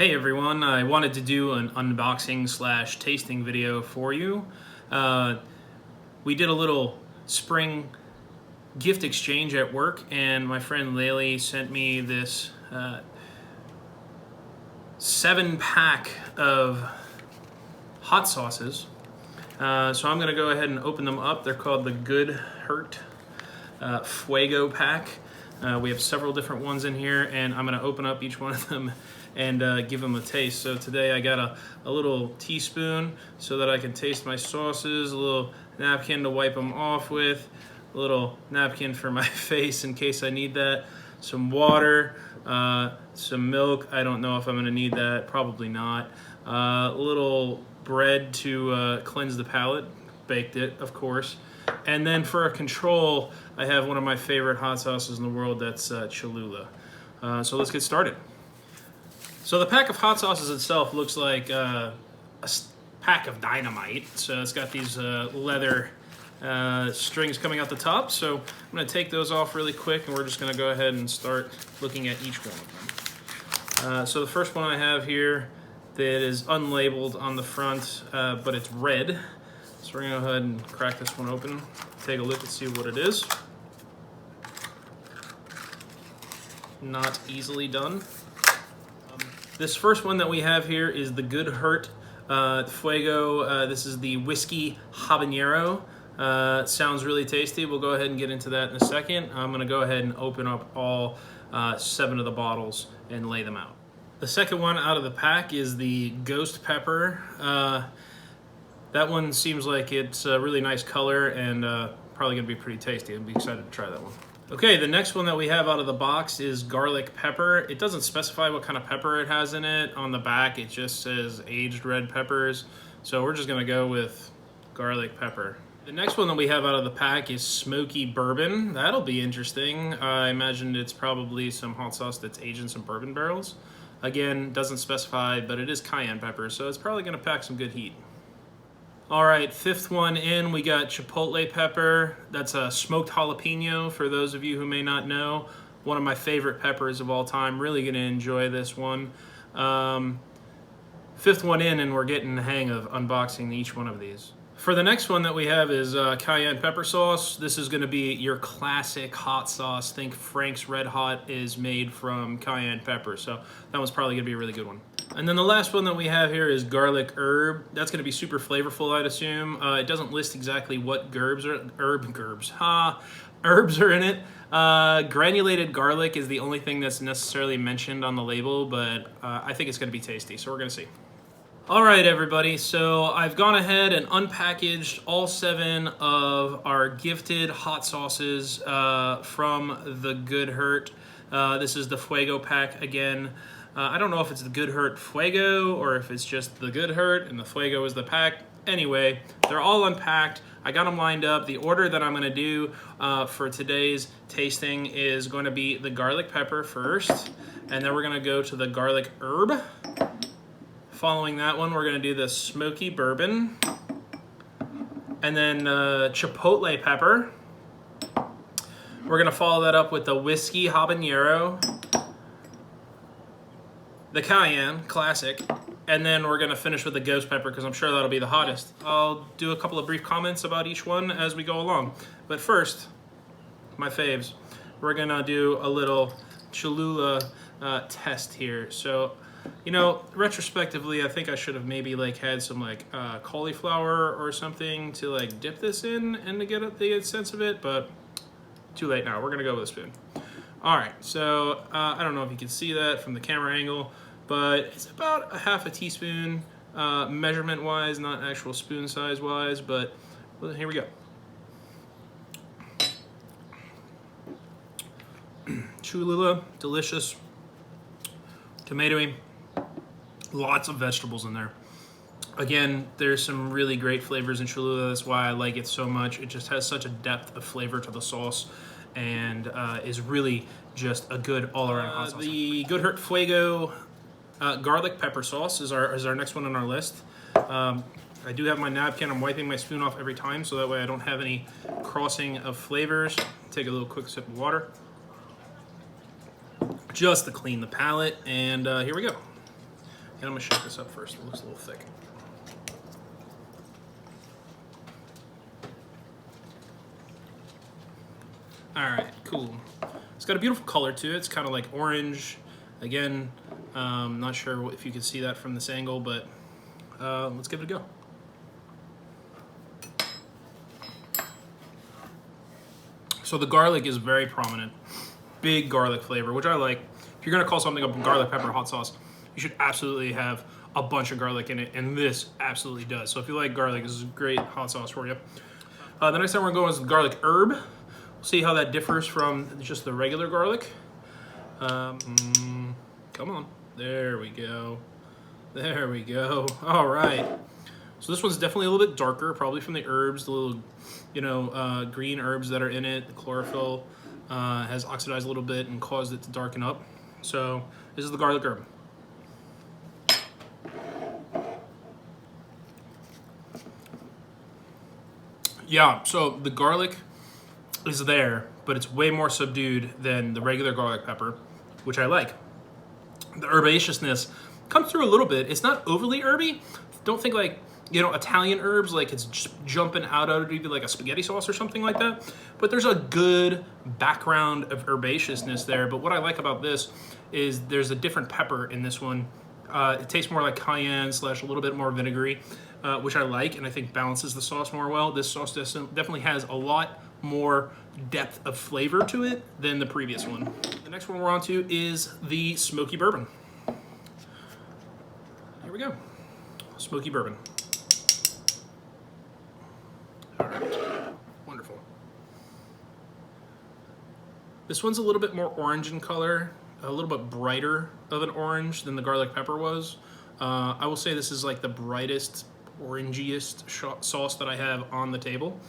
Hey everyone, I wanted to do an unboxing slash tasting video for you. We did a little spring gift exchange at work, and my friend Laylee sent me this 7-pack of hot sauces. So I'm going to go ahead and open them up. They're called the Good Hurt Fuego pack. We have several different ones in here, and I'm going to open up each one of them and give them a taste. So today I got a little teaspoon so that I can taste my sauces, a little napkin to wipe them off with, a little napkin for my face in case I need that, some water, some milk. I don't know if I'm going to need that, probably not. A little bread to cleanse the palate, baked it, of course. And then for a control, I have one of my favorite hot sauces in the world, that's Cholula. So let's get started. So the pack of hot sauces itself looks like a pack of dynamite. So it's got these leather strings coming out the top. So I'm going to take those off really quick, and we're just going to go ahead and start looking at each one of them. So the first one I have here that is unlabeled on the front, but it's red. So we're going to go ahead and crack this one open, take a look and see what it is. Not easily done. This first one that we have here is the Good Hurt Fuego. This is the whiskey habanero. Sounds really tasty. We'll go ahead and get into that in a second. I'm going to go ahead and open up all 7 of the bottles and lay them out. The second one out of the pack is the Ghost Pepper. That one seems like it's a really nice color and probably going to be pretty tasty. I'd be excited to try that one. Okay, the next one that we have out of the box is garlic pepper. It doesn't specify what kind of pepper it has in it. On the back, it just says aged red peppers. So we're just going to go with garlic pepper. The next one that we have out of the pack is smoky bourbon. That'll be interesting. I imagine it's probably some hot sauce that's aged in some bourbon barrels. Again, doesn't specify, but it is cayenne pepper, so it's probably going to pack some good heat. All right, fifth one in, we got chipotle pepper. That's a smoked jalapeno, for those of you who may not know. One of my favorite peppers of all time. Really gonna enjoy this one. Fifth one in, and we're getting the hang of unboxing each one of these. For the next one that we have is cayenne pepper sauce. This is gonna be your classic hot sauce. Think Frank's Red Hot is made from cayenne pepper. So that one's probably gonna be a really good one. And then the last one that we have here is garlic herb. That's going to be super flavorful, I'd assume. It doesn't list exactly what herbs are in it. Granulated garlic is the only thing that's necessarily mentioned on the label, but I think it's going to be tasty, so we're going to see. All right, everybody, so I've gone ahead and unpackaged all 7 of our gifted hot sauces from the Good Hurt. This is the Fuego pack again. I don't know if it's the Good Hurt Fuego or if it's just the Good Hurt and the Fuego is the pack. Anyway, they're all unpacked. I got them lined up. The order that I'm going to do for today's tasting is going to be the garlic pepper first, and then we're going to go to the garlic herb. Following that one, we're going to do the smoky bourbon, and then chipotle pepper. We're going to follow that up with the whiskey habanero, the cayenne, classic, and then we're going to finish with the ghost pepper because I'm sure that'll be the hottest. I'll do a couple of brief comments about each one as we go along. But first, my faves, we're going to do a little Cholula test here. So, you know, retrospectively, I think I should have maybe had some cauliflower or something to dip this in and to get the sense of it, but too late now. We're going to go with a spoon. All right, so I don't know if you can see that from the camera angle, but it's about a half a teaspoon measurement-wise, not actual spoon size-wise, but well, here we go. Cholula, delicious, tomatoey, lots of vegetables in there. Again, there's some really great flavors in Cholula. That's why I like it so much. It just has such a depth of flavor to the sauce, and is really just a good all-around hot sauce. The Good Hurt Fuego garlic pepper sauce is our next one on our list. I do have my napkin. I'm wiping my spoon off every time, so that way I don't have any crossing of flavors. Take a little quick sip of water, just to clean the palate, and here we go. And I'm gonna shake this up first. It looks a little thick. All right, cool. It's got a beautiful color to it. It's kind of like orange. Again, not sure if you can see that from this angle, but let's give it a go. So the garlic is very prominent. Big garlic flavor, which I like. If you're gonna call something a garlic pepper hot sauce, you should absolutely have a bunch of garlic in it, and this absolutely does. So if you like garlic, this is a great hot sauce for you. The next time we're going is the garlic herb. We'll see how that differs from just the regular garlic. Come on, there we go. There we go. All right. So this one's definitely a little bit darker, probably from the herbs, the little, green herbs that are in it. The chlorophyll has oxidized a little bit and caused it to darken up. So this is the garlic herb. Yeah, so the garlic is there, but it's way more subdued than the regular garlic pepper, which I like. The herbaceousness comes through a little bit. It's not overly herby. Don't think like, Italian herbs, like it's just jumping out of maybe like a spaghetti sauce or something like that. But there's a good background of herbaceousness there. But what I like about this is there's a different pepper in this one. It tastes more like cayenne / a little bit more vinegary, which I like, and I think balances the sauce more well. This sauce definitely has a lot more depth of flavor to it than the previous one. The next one we're on to is the smoky bourbon. Here we go. Smoky bourbon. All right. Wonderful. This one's a little bit more orange in color, a little bit brighter of an orange than the garlic pepper was. I will say this is like the brightest, orangiest sauce that I have on the table.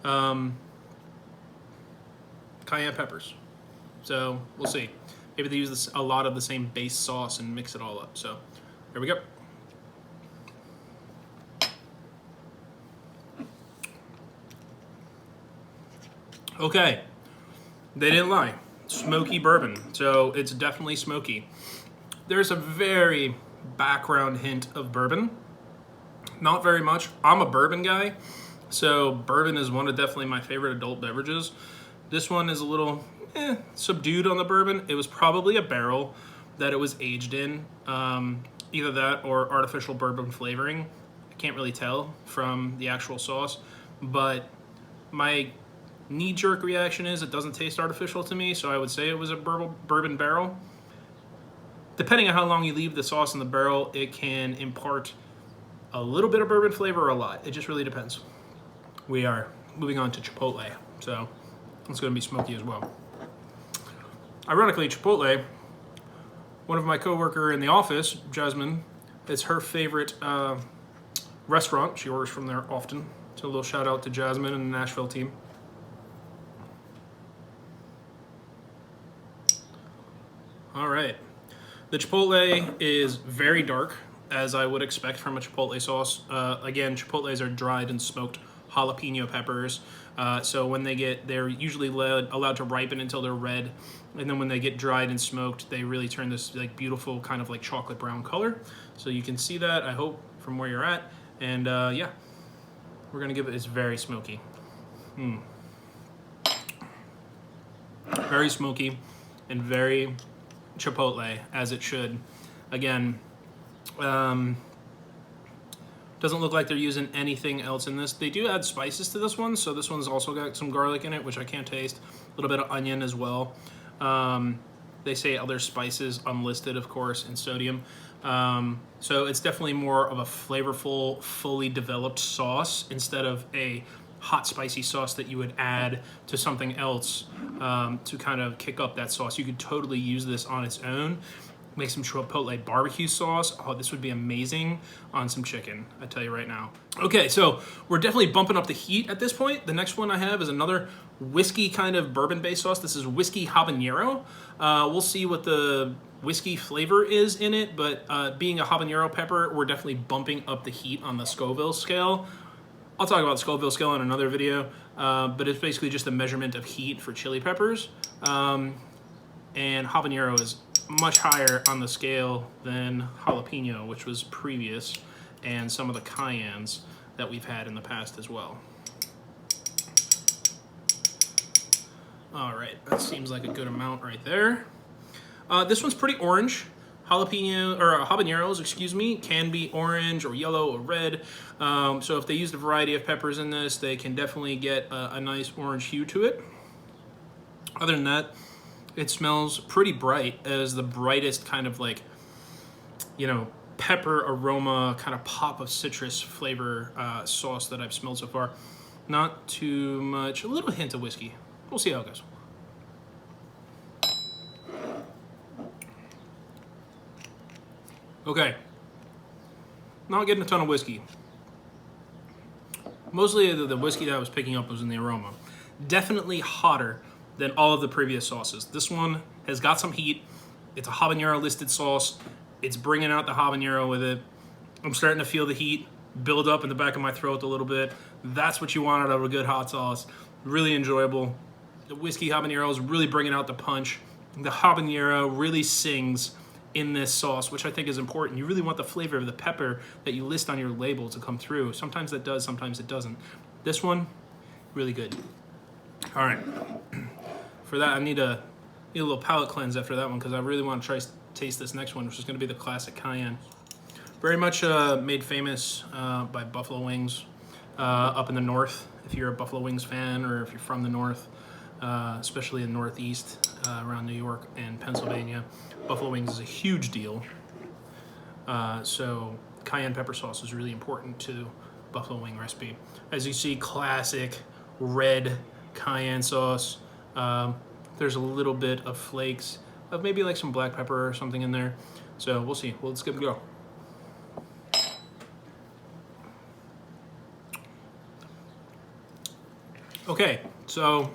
Cayenne peppers. So we'll see. Maybe they use a lot of the same base sauce and mix it all up. So there we go. Okay, they didn't lie. Smoky bourbon, so it's definitely smoky. There's a very background hint of bourbon. Not very much. I'm a bourbon guy, so bourbon is one of definitely my favorite adult beverages. This one is a little subdued on the bourbon. It was probably a barrel that it was aged in, either that or artificial bourbon flavoring. I can't really tell from the actual sauce, but my knee-jerk reaction is it doesn't taste artificial to me, so I would say it was a bourbon barrel. Depending on how long you leave the sauce in the barrel, it can impart a little bit of bourbon flavor or a lot. It just really depends. We are moving on to Chipotle, so it's going to be smoky as well. Ironically, Chipotle, one of my coworker in the office, Jasmine, it's her favorite restaurant. She orders from there often. So a little shout out to Jasmine and the Nashville team. All right. The Chipotle is very dark, as I would expect from a Chipotle sauce. Again, Chipotles are dried and smoked jalapeno peppers. So when they're usually allowed to ripen until they're red. And then when they get dried and smoked, they really turn this like beautiful kind of like chocolate brown color. So you can see that, I hope, from where you're at. And yeah, we're gonna give it's very smoky. Very smoky and very Chipotle, as it should. Again, doesn't look like they're using anything else in this. They do add spices to this one, so this one's also got some garlic in it, which I can't taste. A little bit of onion as well. They say other spices unlisted, of course, and sodium. So it's definitely more of a flavorful, fully developed sauce instead of a hot spicy sauce that you would add to something else to kind of kick up that sauce. You could totally use this on its own. Make some Chipotle barbecue sauce. Oh, this would be amazing on some chicken, I tell you right now. Okay, so we're definitely bumping up the heat at this point. The next one I have is another whiskey kind of bourbon-based sauce. This is whiskey habanero. We'll see what the whiskey flavor is in it, but being a habanero pepper, we're definitely bumping up the heat on the Scoville scale. I'll talk about the Scoville scale in another video, but it's basically just a measurement of heat for chili peppers. And habanero is much higher on the scale than jalapeno, which was previous, and some of the cayennes that we've had in the past as well. All right, that seems like a good amount right there. This one's pretty orange. Habaneros, excuse me, can be orange or yellow or red. So if they used a variety of peppers in this, they can definitely get a nice orange hue to it. Other than that, it smells pretty bright, as the brightest kind of like, you know, pepper aroma, kind of pop of citrus flavor sauce that I've smelled so far. Not too much, a little hint of whiskey. We'll see how it goes. Okay, not getting a ton of whiskey. Mostly the whiskey that I was picking up was in the aroma. Definitely hotter than all of the previous sauces. This one has got some heat. It's a habanero listed sauce. It's bringing out the habanero with it. I'm starting to feel the heat build up in the back of my throat a little bit. That's what you want out of a good hot sauce. Really enjoyable. The whiskey habanero is really bringing out the punch. The habanero really sings in this sauce, which I think is important. You really want the flavor of the pepper that you list on your label to come through. Sometimes that does, sometimes it doesn't. This one, really good. All right, for that I need a little palate cleanse after that one, because I really want to try taste this next one, which is going to be the classic cayenne. Very much made famous by buffalo wings up in the north. If you're a buffalo wings fan, or if you're from the north, especially in the Northeast, around New York and Pennsylvania, buffalo wings is a huge deal. So cayenne pepper sauce is really important to buffalo wing recipe. As you see, classic red cayenne sauce. There's a little bit of flakes of maybe like some black pepper or something in there. So we'll see. Well, let's give it a go. Okay, so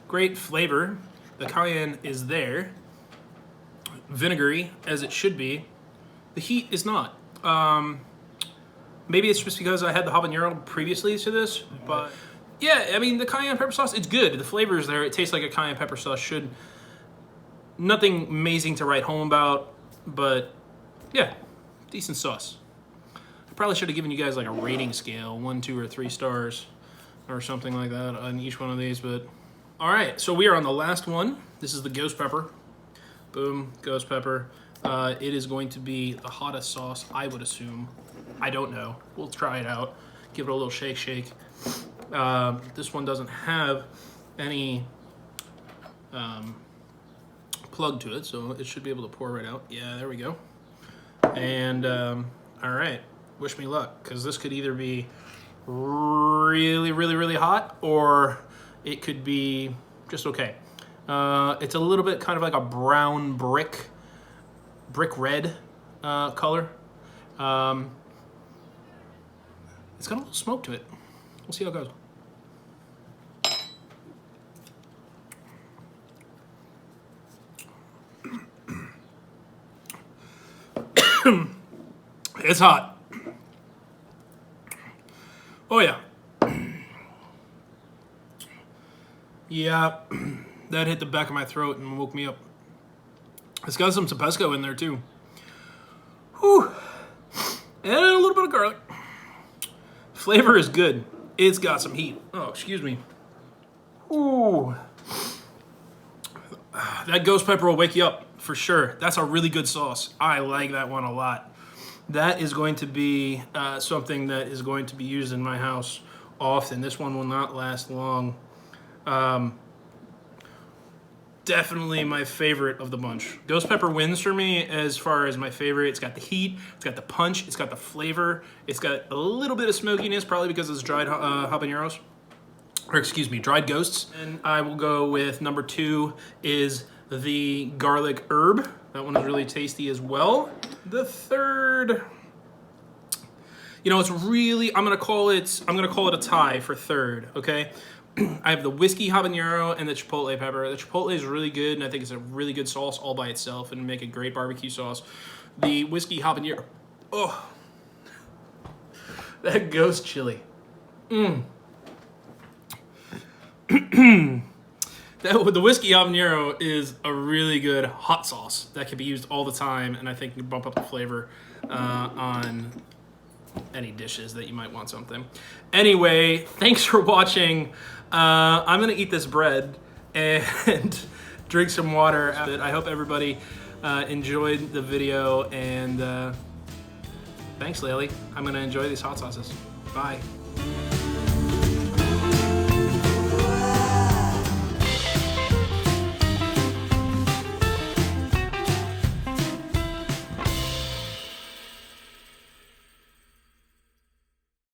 great flavor. The cayenne is there. Vinegary, as it should be. The heat is not. Maybe it's just because I had the habanero previously to this, but yeah, I mean, the cayenne pepper sauce, it's good. The flavor is there. It tastes like a cayenne pepper sauce should. Nothing amazing to write home about, but yeah, decent sauce. I probably should have given you guys like a rating scale, 1, 2, or 3 stars, or something like that on each one of these, but all right, so we are on the last one. This is the ghost pepper. Boom, ghost pepper. It is going to be the hottest sauce, I would assume. I don't know. We'll try it out. Give it a little shake. This one doesn't have any plug to it, so it should be able to pour right out. Yeah, there we go. And all right, wish me luck, because this could either be really hot, or it could be just okay. It's a little bit kind of like a brown brick red color. It's got a little smoke to it. We'll see how it goes. It's hot. Oh yeah. Yeah, that hit the back of my throat and woke me up. It's got some Tabasco in there too. Whew. And a little bit of garlic. Flavor is good. It's got some heat. Oh, excuse me. Ooh. That ghost pepper will wake you up for sure. That's a really good sauce. I like that one a lot. That is going to be something that is going to be used in my house often. This one will not last long. Definitely my favorite of the bunch. Ghost pepper wins for me as far as my favorite. It's got the heat, it's got the punch, it's got the flavor, it's got a little bit of smokiness, probably because it's dried habaneros, or excuse me, dried ghosts. And I will go with number 2 is the garlic herb. That one is really tasty as well. The third, you know, it's really, I'm gonna call it a tie for third, okay? I have the whiskey habanero and the chipotle pepper. The chipotle is really good, and I think it's a really good sauce all by itself and make a great barbecue sauce. The whiskey habanero, oh, that ghost chili. The whiskey habanero is a really good hot sauce that can be used all the time, and I think can bump up the flavor on any dishes that you might want something. Anyway, thanks for watching. I'm gonna eat this bread and drink some water. I hope everybody enjoyed the video, and thanks, Laylee. I'm gonna enjoy these hot sauces. Bye.